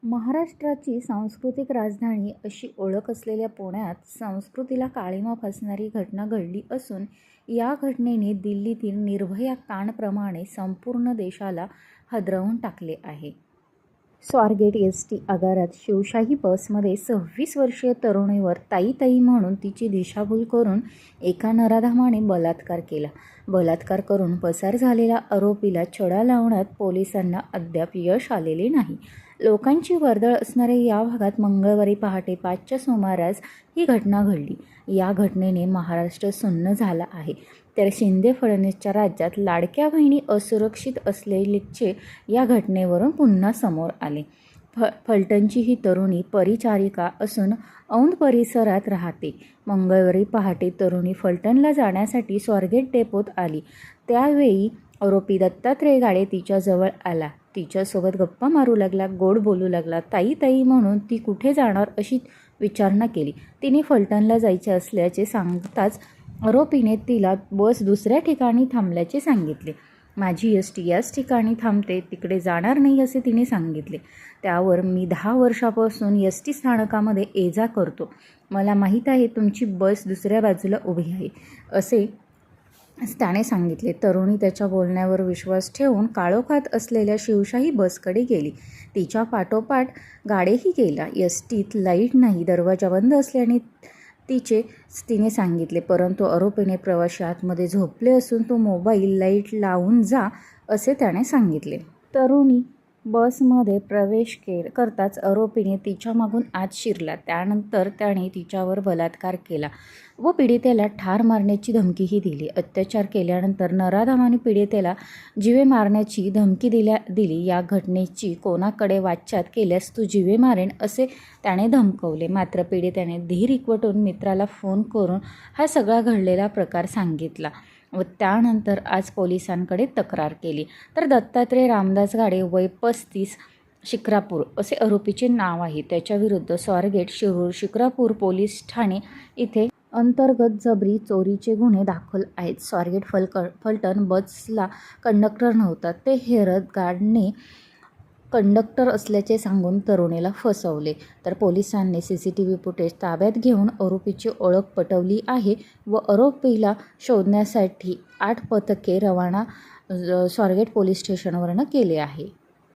महाराष्ट्राची सांस्कृतिक राजधानी अशी ओळख असलेल्या पुण्यात संस्कृतीला काळिमा फासणारी घटना घडली असून या घटनेने दिल्लीतील निर्भया कांडप्रमाणे संपूर्ण देशाला हादरवून टाकले आहे. स्वारगेट एस.टी. आगारात शिवशाही बसमध्ये 26 वर्षीय तरुणीवर ताई म्हणून तिची दिशाभूल करून एका नराधमाने बलात्कार केला. बलात्कार करून पसार झालेल्या आरोपीला छडा लावण्यात पोलिसांना अद्याप यश आलेले नाही. लोकांची वर्दळ असणाऱ्या या भागात मंगळवारी पहाटे 5च्या सुमारास ही घटना घडली. या घटनेने महाराष्ट्र सुन्न झाला आहे. तर शिंदे-फडणवीसच्या राज्यात लाडक्या बहिणी असुरक्षित असलेल्याचे या घटनेवरून पुन्हा समोर आले. फलटणची ही तरुणी परिचारिका असून औंध परिसरात राहते. मंगळवारी पहाटे तरुणी फलटणला जाण्यासाठी स्वारगेट डेपोत आली. त्यावेळी आरोपी दत्तात्रय गाडे तिच्याजवळ आला. तिच्यासोबत गप्पा मारू लागला, गोड बोलू लागला. ताई म्हणून ती कुठे जाणार अशी विचारणा केली. तिने फलटणला जायचे असल्याचे सांगताच आरोपीने तिला बस दुसऱ्या ठिकाणी थांबल्याचे सांगितले. माझी एस.टी. याच ठिकाणी थांबते, तिकडे जाणार नाही असे तिने सांगितले. त्यावर मी 10 वर्षापासून एस.टी. स्थानकामध्ये ये-जा करतो. मला माहीत आहे तुमची बस दुसऱ्या बाजूला उभी आहे असे त्याने सांगितले. तरुणी त्याच्या बोलण्यावर विश्वास ठेवून काळोखात असलेल्या शिवशाही बसकडे गेली. तिच्या पाठोपाठ गाडेही गेला. एस.टीत लाईट नाही, दरवाजा बंद असल्याने तिने सांगितले. परंतु आरोपीने प्रवाशी आतमध्ये झोपले असून तो मोबाईल लाईट लावून जा असे त्याने सांगितले. तरुणी बसमध्ये प्रवेश करताच आरोपीने तिच्या मागून आत शिरला. त्यानंतर त्याने तिच्यावर बलात्कार केला व पीडितेला ठार मारण्याची धमकीही दिली. अत्याचार केल्यानंतर नराधमाने पीडितेला जीवे मारण्याची धमकी दिली. या घटनेची कोणाकडे वाच्यता केल्यास तू जीवे मारेन असे त्याने धमकवले. मात्र पीडितेने धीर एकवटून मित्राला फोन करून हा सगळा घडलेला प्रकार सांगितला व त्यानंतर आज पोलिसांकडे तक्रार केली. तर दत्तात्रय रामदास गाडे वय 35 शिक्रापूर असे आरोपीचे नाव आहे. त्याच्याविरुद्ध स्वारगेट, शिरूर, शिक्रापूर पोलीस ठाणे इथे अंतर्गत जबरी चोरीचे गुन्हे दाखल आहेत. स्वारगेट फलटण बसला कंडक्टर नव्हता. ते हेरत गार्डने कंडक्टर असल्याचे सांगून तरुणीला फसवले. तर पोलिसांनी CCTV फुटेज ताब्यात घेऊन आरोपीची ओळख पटवली आहे व आरोपीला शोधण्यासाठी 8 पथके रवाना स्वारगेट पोलीस स्टेशनवरून केले आहे.